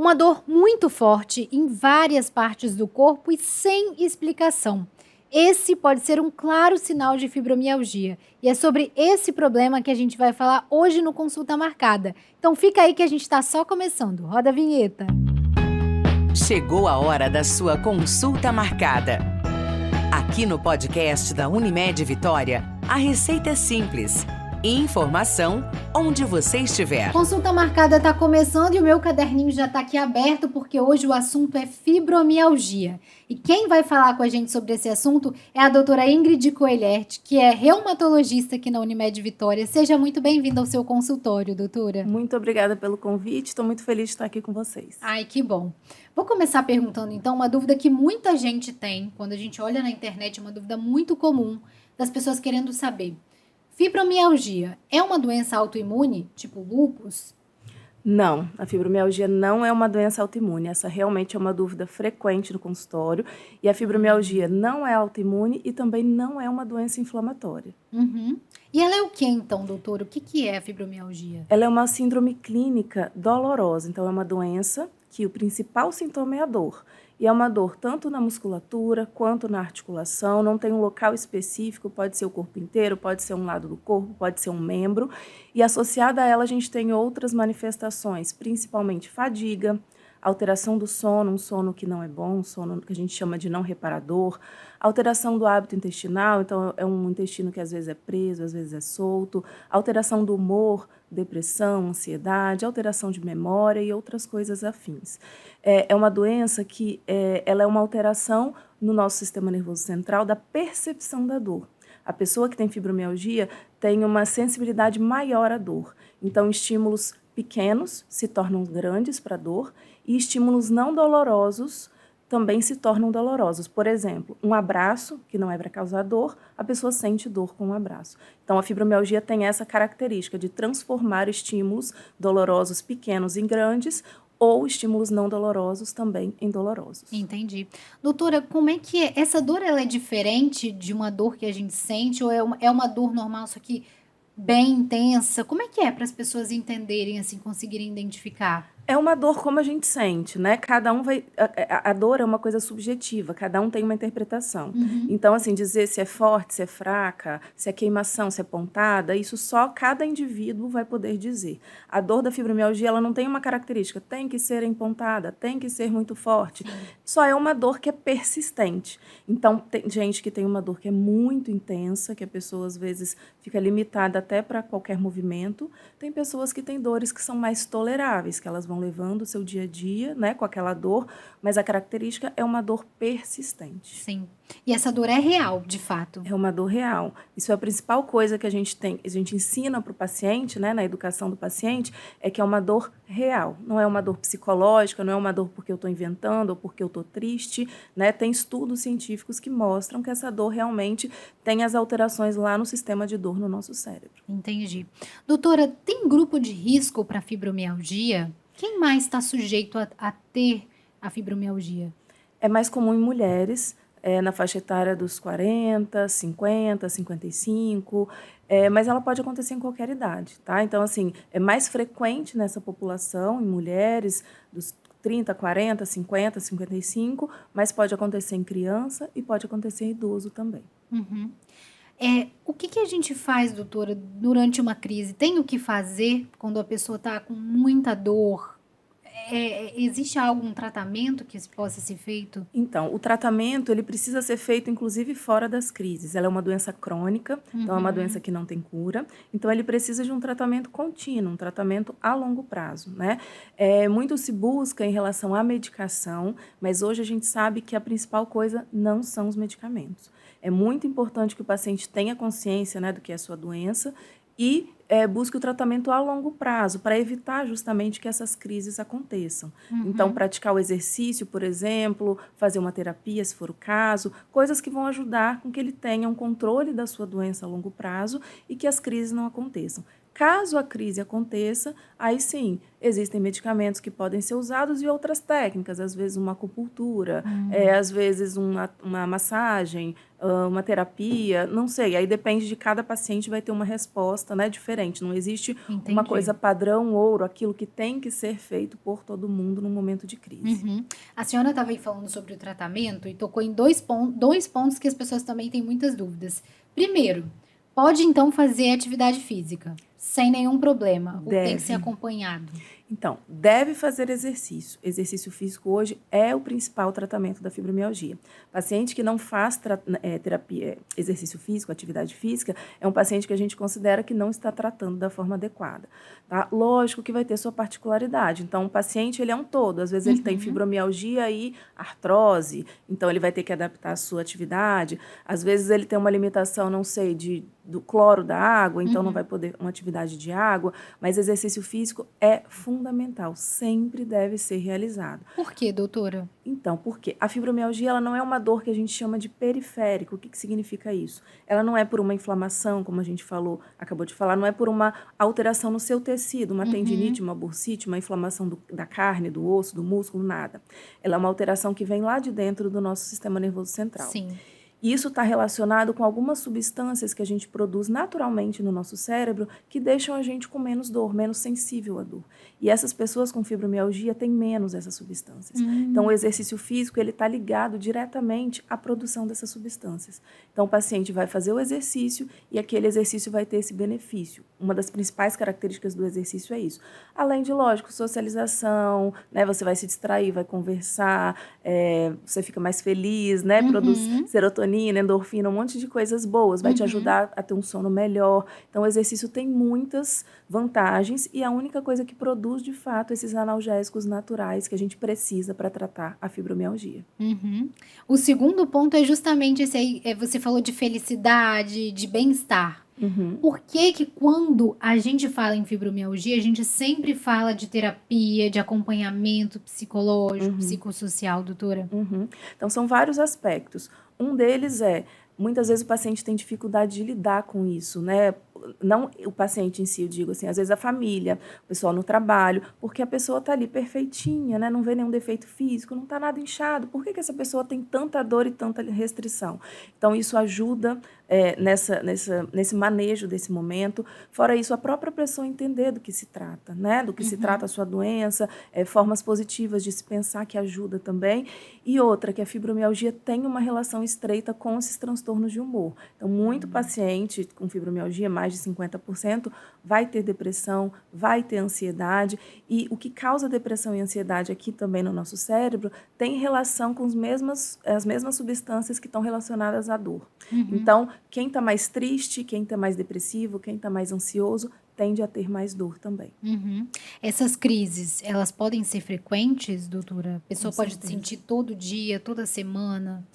Uma dor muito forte em várias partes do corpo e sem explicação. Esse pode ser um claro sinal de fibromialgia. E é sobre esse problema que a gente vai falar hoje no Consulta Marcada. Então fica aí que a gente está só começando. Roda a vinheta. Chegou a hora da sua consulta marcada. Aqui no podcast da Unimed Vitória, a receita é simples. Informação onde você estiver. Consulta Marcada está começando e o meu caderninho já está aqui aberto porque hoje o assunto é fibromialgia. E quem vai falar com a gente sobre esse assunto é a doutora Ingrid Coelhert, que é reumatologista aqui na Unimed Vitória. Seja muito bem-vinda ao seu consultório, doutora. Muito obrigada pelo convite, estou muito feliz de estar aqui com vocês. Ai, que bom. Vou começar perguntando, então, uma dúvida que muita gente tem, quando a gente olha na internet, uma dúvida muito comum das pessoas querendo saber. Fibromialgia é uma doença autoimune, tipo lúpus? Não, a fibromialgia não é uma doença autoimune. Essa realmente é uma dúvida frequente no consultório. E a fibromialgia não é autoimune e também não é uma doença inflamatória. Uhum. E ela é o que então, doutora? O que é a fibromialgia? Ela é uma síndrome clínica dolorosa. Então, é uma doença que o principal sintoma é a dor. E é uma dor tanto na musculatura quanto na articulação, não tem um local específico, pode ser o corpo inteiro, pode ser um lado do corpo, pode ser um membro. E associada a ela a gente tem outras manifestações, principalmente fadiga, alteração do sono, um sono que não é bom, um sono que a gente chama de não reparador, alteração do hábito intestinal, então é um intestino que às vezes é preso, às vezes é solto, alteração do humor, depressão, ansiedade, alteração de memória e outras coisas afins. É uma doença que ela é uma alteração no nosso sistema nervoso central da percepção da dor. A pessoa que tem fibromialgia tem uma sensibilidade maior à dor. Então, estímulos pequenos se tornam grandes para a dor e estímulos não dolorosos também se tornam dolorosos. Por exemplo, um abraço, que não é para causar dor, a pessoa sente dor com um abraço. Então, a fibromialgia tem essa característica de transformar estímulos dolorosos pequenos em grandes ou estímulos não dolorosos também em dolorosos. Entendi. Doutora, como é que é? Essa dor ela é diferente de uma dor que a gente sente ou é uma dor normal, só que bem intensa? Como é que é para as pessoas entenderem, assim, conseguirem identificar? É uma dor como a gente sente, né? Cada um vai... A dor é uma coisa subjetiva, cada um tem uma interpretação. Uhum. Então, assim, dizer se é forte, se é fraca, se é queimação, se é pontada, isso só cada indivíduo vai poder dizer. A dor da fibromialgia, ela não tem uma característica, tem que ser empontada, tem que ser muito forte. Só é uma dor que é persistente. Então, tem gente que tem uma dor que é muito intensa, que a pessoa, às vezes, fica limitada até para qualquer movimento. Tem pessoas que têm dores que são mais toleráveis, que elas vão levando o seu dia a dia, né, com aquela dor, mas a característica é uma dor persistente. Sim. E essa dor é real, de fato? É uma dor real. Isso é a principal coisa que a gente ensina para o paciente, né, na educação do paciente, é que é uma dor real. Não é uma dor psicológica, não é uma dor porque eu estou inventando ou porque eu estou triste, né? Tem estudos científicos que mostram que essa dor realmente tem as alterações lá no sistema de dor no nosso cérebro. Entendi. Doutora, tem grupo de risco para fibromialgia? Quem mais está sujeito a ter a fibromialgia? É mais comum em mulheres, na faixa etária dos 40, 50, 55, mas ela pode acontecer em qualquer idade, tá? Então, assim, é mais frequente nessa população, em mulheres dos 30, 40, 50, 55, mas pode acontecer em criança e pode acontecer em idoso também. Uhum. O que a gente faz, doutora, durante uma crise? Tem o que fazer quando a pessoa está com muita dor? Existe algum tratamento que possa ser feito? Então, o tratamento ele precisa ser feito, inclusive, fora das crises. Ela é uma doença crônica, então é uma doença que não tem cura. Então, ele precisa de um tratamento contínuo, um tratamento a longo prazo, né? Muito se busca em relação à medicação, mas hoje a gente sabe que a principal coisa não são os medicamentos. É muito importante que o paciente tenha consciência, né, do que é a sua doença e busque o tratamento a longo prazo para evitar justamente que essas crises aconteçam. Então, praticar o exercício, por exemplo, fazer uma terapia, se for o caso, coisas que vão ajudar com que ele tenha um controle da sua doença a longo prazo e que as crises não aconteçam. Caso a crise aconteça, aí sim, existem medicamentos que podem ser usados e outras técnicas, às vezes uma acupuntura, às vezes uma massagem, uma terapia, não sei. Aí depende de cada paciente, vai ter uma resposta, né, diferente. Não existe uma coisa padrão ouro, aquilo que tem que ser feito por todo mundo no momento de crise. A senhora estava aí falando sobre o tratamento e tocou em dois pontos que as pessoas também têm muitas dúvidas. Primeiro, pode então fazer atividade física sem nenhum problema, ou tem que ser acompanhado? Então, deve fazer exercício. Exercício físico hoje é o principal tratamento da fibromialgia. Paciente que não faz terapia, exercício físico, atividade física, é um paciente que a gente considera que não está tratando da forma adequada. Tá? Lógico que vai ter sua particularidade. Então, o paciente ele é um todo. Às vezes ele tem fibromialgia e artrose, então ele vai ter que adaptar a sua atividade. Às vezes ele tem uma limitação, não sei, do cloro da água, então não vai poder uma atividade de água, mas exercício físico é fundamental, sempre deve ser realizado. Por quê, doutora? Então, porque a fibromialgia ela não é uma dor que a gente chama de periférico. O que significa isso? Ela não é por uma inflamação, como a gente acabou de falar, não é por uma alteração no seu tecido, uma tendinite, uma bursite, uma inflamação da carne, do osso, do músculo, nada. Ela é uma alteração que vem lá de dentro do nosso sistema nervoso central. Sim. E isso está relacionado com algumas substâncias que a gente produz naturalmente no nosso cérebro que deixam a gente com menos dor, menos sensível à dor. E essas pessoas com fibromialgia têm menos essas substâncias. Então, o exercício físico ele está ligado diretamente à produção dessas substâncias. Então, o paciente vai fazer o exercício e aquele exercício vai ter esse benefício. Uma das principais características do exercício é isso. Além de, lógico, socialização, né? Você vai se distrair, vai conversar, você fica mais feliz, né? Produz serotonina, endorfina, um monte de coisas boas, vai te ajudar a ter um sono melhor. Então, o exercício tem muitas vantagens e a única coisa que produz, de fato, esses analgésicos naturais que a gente precisa para tratar a fibromialgia. O segundo ponto é justamente esse aí, você falou de felicidade, de bem-estar. Por que quando a gente fala em fibromialgia, a gente sempre fala de terapia, de acompanhamento psicológico, psicossocial, doutora? Então, são vários aspectos. Um deles muitas vezes o paciente tem dificuldade de lidar com isso, né? Não o paciente em si, eu digo assim, às vezes a família, o pessoal no trabalho, porque a pessoa está ali perfeitinha, né? Não vê nenhum defeito físico, não está nada inchado. Por que essa pessoa tem tanta dor e tanta restrição? Então, isso ajuda nesse manejo desse momento. Fora isso, a própria pessoa entender do que se trata, né? Do que se trata a sua doença, formas positivas de se pensar que ajuda também. E outra, que a fibromialgia tem uma relação estreita com esses transtornos de humor. Então, muito paciente com fibromialgia, mais de 50%, vai ter depressão, vai ter ansiedade. E o que causa depressão e ansiedade aqui também no nosso cérebro tem relação com as mesmas substâncias que estão relacionadas à dor. Então, quem está mais triste, quem está mais depressivo, quem está mais ansioso, tende a ter mais dor também. Essas crises, elas podem ser frequentes, doutora? A pessoa pode sentir todo dia, toda semana?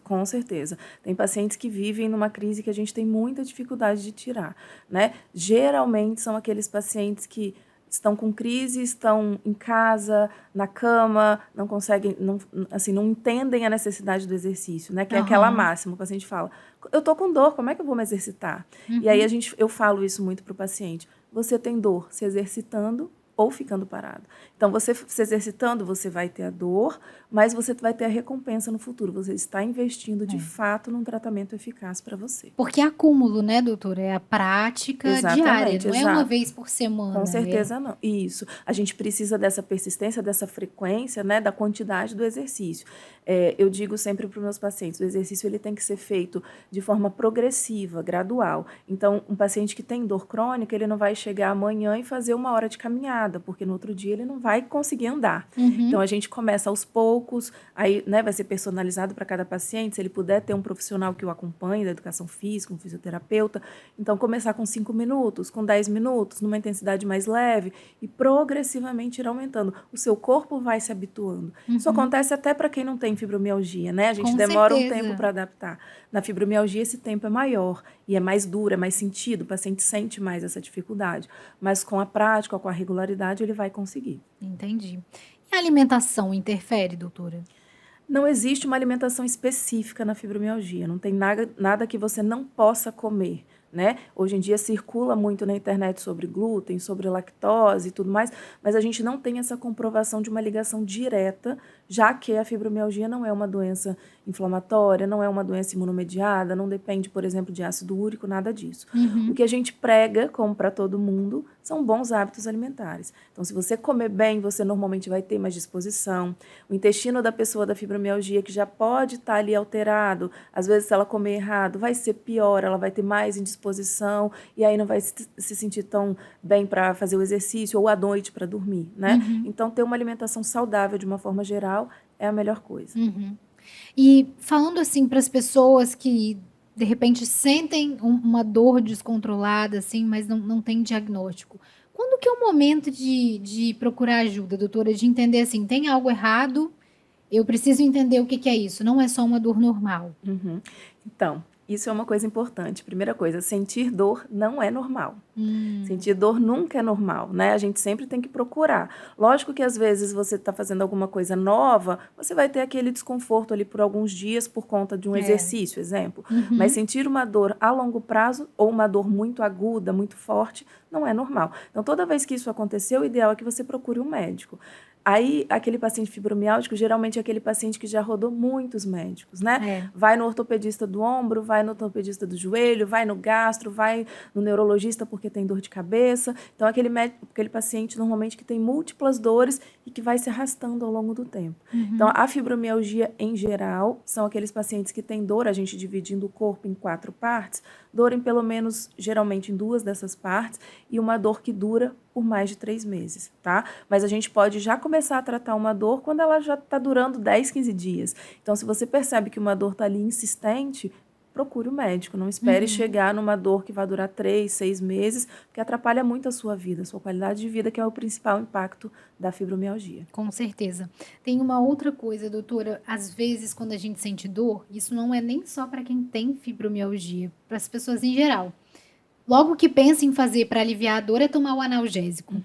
Com certeza. Tem pacientes que vivem numa crise que a gente tem muita dificuldade de tirar, né? Geralmente são aqueles pacientes que estão com crise, estão em casa, na cama, não conseguem, não entendem a necessidade do exercício, né? Que é aquela máxima, o paciente fala, eu estou com dor, como é que eu vou me exercitar? E aí eu falo isso muito para o paciente, você tem dor se exercitando ou ficando parado. Então, você se exercitando, você vai ter a dor, mas você vai ter a recompensa no futuro. Você está investindo, de fato, num tratamento eficaz para você. Porque é acúmulo, né, doutora? É a prática diária, não é uma vez por semana. Com certeza não. Isso. A gente precisa dessa persistência, dessa frequência, né, da quantidade do exercício. Eu digo sempre para os meus pacientes, o exercício ele tem que ser feito de forma progressiva, gradual. Então, um paciente que tem dor crônica, ele não vai chegar amanhã e fazer 1 hora de caminhada, porque no outro dia ele não vai conseguir andar. Então, a gente começa aos poucos, aí, né, vai ser personalizado para cada paciente, se ele puder ter um profissional que o acompanhe da educação física, um fisioterapeuta. Então, começar com 5 minutos, com 10 minutos, numa intensidade mais leve e progressivamente ir aumentando. O seu corpo vai se habituando. Isso acontece até para quem não tem fibromialgia, né? A gente demora um tempo para adaptar. Na fibromialgia, esse tempo é maior e é mais duro, é mais sentido, o paciente sente mais essa dificuldade. Mas com a prática, com a regularidade, ele vai conseguir. Entendi. E a alimentação interfere, doutora? Não existe uma alimentação específica na fibromialgia, não tem nada que você não possa comer. né? Hoje em dia circula muito na internet sobre glúten, sobre lactose e tudo mais, mas a gente não tem essa comprovação de uma ligação direta, já que a fibromialgia não é uma doença inflamatória, não é uma doença imunomediada, não depende, por exemplo, de ácido úrico, nada disso. O que a gente prega, como para todo mundo, são bons hábitos alimentares. Então, se você comer bem, você normalmente vai ter mais disposição. O intestino da pessoa da fibromialgia, que já pode estar ali alterado, às vezes, se ela comer errado, vai ser pior, ela vai ter mais indisposição, e aí não vai se sentir tão bem para fazer o exercício, ou à noite para dormir, né? Então, ter uma alimentação saudável, de uma forma geral, é a melhor coisa. E falando assim para as pessoas que de repente sentem uma dor descontrolada, assim, mas não tem diagnóstico. Quando que é o momento de procurar ajuda, doutora? De entender assim, tem algo errado, eu preciso entender o que é isso, não é só uma dor normal. Então, isso é uma coisa importante. Primeira coisa, sentir dor não é normal. Sentir dor nunca é normal, né? A gente sempre tem que procurar. Lógico que às vezes você está fazendo alguma coisa nova, você vai ter aquele desconforto ali por alguns dias por conta de um exercício, exemplo. Mas sentir uma dor a longo prazo ou uma dor muito aguda, muito forte, não é normal. Então, toda vez que isso acontecer, o ideal é que você procure um médico. Aí, aquele paciente fibromialgico, geralmente é aquele paciente que já rodou muitos médicos, né? Vai no ortopedista do ombro, vai no ortopedista do joelho, vai no gastro, vai no neurologista porque tem dor de cabeça. Então, aquele paciente, normalmente, que tem múltiplas dores e que vai se arrastando ao longo do tempo. Então, a fibromialgia, em geral, são aqueles pacientes que têm dor, a gente dividindo o corpo em 4 partes, dor em pelo menos, geralmente, em 2 dessas partes, e uma dor que dura por mais de 3 meses, tá? Mas a gente pode já começar a tratar uma dor quando ela já está durando 10, 15 dias. Então, se você percebe que uma dor está ali insistente, procure o médico. Não espere chegar numa dor que vai durar 3, 6 meses, porque atrapalha muito a sua vida, a sua qualidade de vida, que é o principal impacto da fibromialgia. Com certeza. Tem uma outra coisa, doutora. Às vezes, quando a gente sente dor, isso não é nem só para quem tem fibromialgia, para as pessoas em geral. Logo que pensa em fazer para aliviar a dor é tomar o analgésico.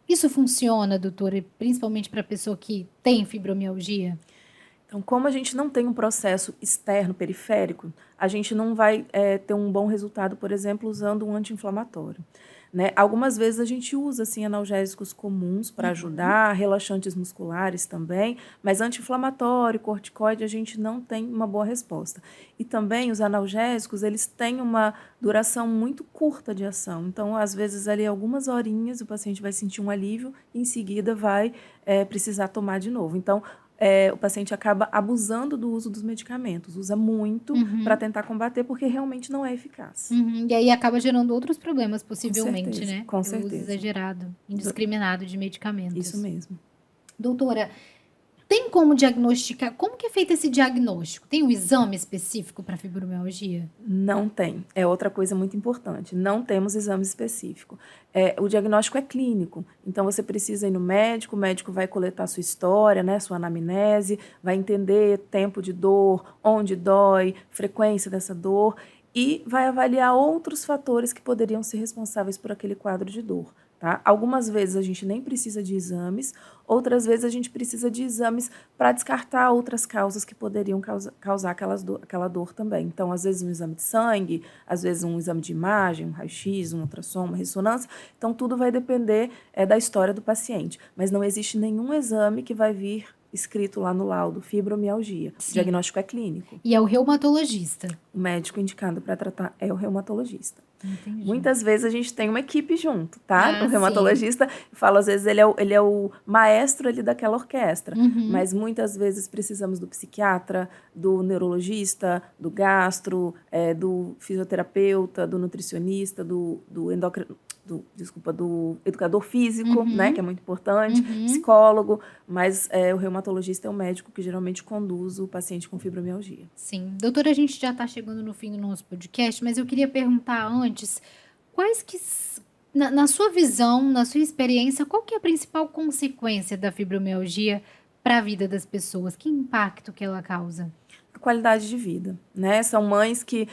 Isso funciona, doutora, principalmente para a pessoa que tem fibromialgia? Então, como a gente não tem um processo externo, periférico, a gente não vai ter um bom resultado, por exemplo, usando um anti-inflamatório. Né? Algumas vezes a gente usa assim, analgésicos comuns para ajudar, relaxantes musculares também, mas anti-inflamatório, corticoide, a gente não tem uma boa resposta. E também os analgésicos, eles têm uma duração muito curta de ação. Então, às vezes, ali algumas horinhas o paciente vai sentir um alívio e em seguida vai precisar tomar de novo. Então, o paciente acaba abusando do uso dos medicamentos, usa muito para tentar combater, porque realmente não é eficaz. E aí acaba gerando outros problemas, possivelmente, certeza, né? com Pelo uso certeza. exagerado, indiscriminado de medicamentos. Isso mesmo. Doutora, tem como diagnosticar? Como que é feito esse diagnóstico? Tem um exame específico para fibromialgia? Não tem. É outra coisa muito importante. Não temos exame específico. O diagnóstico é clínico. Então, você precisa ir no médico, o médico vai coletar sua história, né, sua anamnese, vai entender tempo de dor, onde dói, frequência dessa dor, e vai avaliar outros fatores que poderiam ser responsáveis por aquele quadro de dor. Tá? Algumas vezes a gente nem precisa de exames, outras vezes a gente precisa de exames para descartar outras causas que poderiam causar aquela dor também. Então, às vezes um exame de sangue, às vezes um exame de imagem, um raio-x, um ultrassom, uma ressonância. Então, tudo vai depender da história do paciente. Mas não existe nenhum exame que vai vir escrito lá no laudo, fibromialgia. Sim. O diagnóstico é clínico. E é o reumatologista? O médico indicado para tratar é o reumatologista. Entendi. Muitas vezes a gente tem uma equipe junto, tá? Ah, O reumatologista, eu falo, às vezes ele é o maestro ali daquela orquestra, mas muitas vezes precisamos do psiquiatra, do neurologista, do gastro, do fisioterapeuta, do nutricionista, do educador físico, né, que é muito importante, psicólogo, mas o reumatologista é o médico que geralmente conduz o paciente com fibromialgia. Sim. Doutora, a gente já está chegando no fim do nosso podcast, mas eu queria perguntar antes, quais que, na sua visão, na sua experiência, qual que é a principal consequência da fibromialgia para a vida das pessoas? Que impacto que ela causa? A qualidade de vida, né? São mães que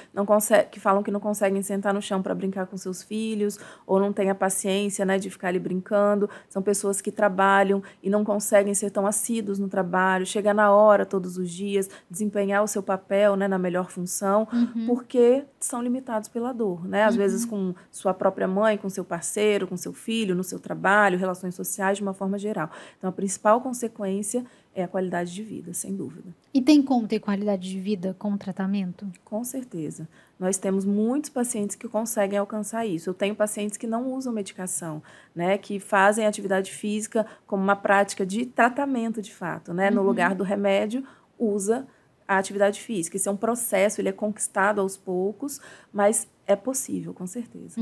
que falam que não conseguem sentar no chão para brincar com seus filhos, ou não têm a paciência, né, de ficar ali brincando. São pessoas que trabalham e não conseguem ser tão assíduos no trabalho, chegar na hora todos os dias, desempenhar o seu papel, né, na melhor função, porque são limitados pela dor, né? Às vezes com sua própria mãe, com seu parceiro, com seu filho, no seu trabalho, relações sociais de uma forma geral. Então, a principal consequência é a qualidade de vida, sem dúvida. E tem como ter qualidade de vida com o tratamento? Com certeza. Nós temos muitos pacientes que conseguem alcançar isso. Eu tenho pacientes que não usam medicação, né, que fazem atividade física como uma prática de tratamento, de fato, né? No lugar do remédio, usa a atividade física. Isso é um processo, ele é conquistado aos poucos, mas é possível, com certeza.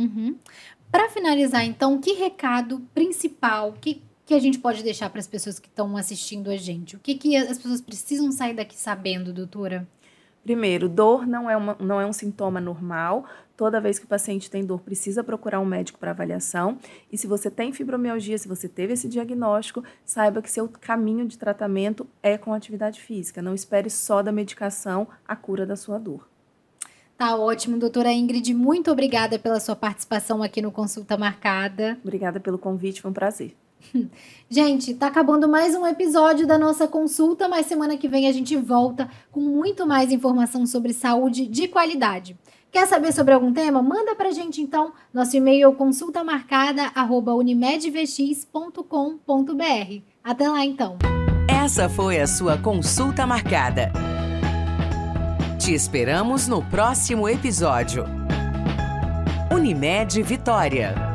Para finalizar, então, que recado principal que a gente pode deixar para as pessoas que estão assistindo a gente? O que as pessoas precisam sair daqui sabendo, doutora? Primeiro, dor não é um sintoma normal. Toda vez que o paciente tem dor, precisa procurar um médico para avaliação. E se você tem fibromialgia, se você teve esse diagnóstico, saiba que seu caminho de tratamento é com atividade física. Não espere só da medicação a cura da sua dor. Tá ótimo, doutora Ingrid. Muito obrigada pela sua participação aqui no Consulta Marcada. Obrigada pelo convite, foi um prazer. Gente, tá acabando mais um episódio da nossa consulta, mas semana que vem a gente volta com muito mais informação sobre saúde de qualidade. Quer saber sobre algum tema? Manda pra gente então. Nosso e-mail é consultamarcada@unimedvx.com.br. Até lá então. Essa foi a sua Consulta Marcada. Te esperamos no próximo episódio. Unimed Vitória.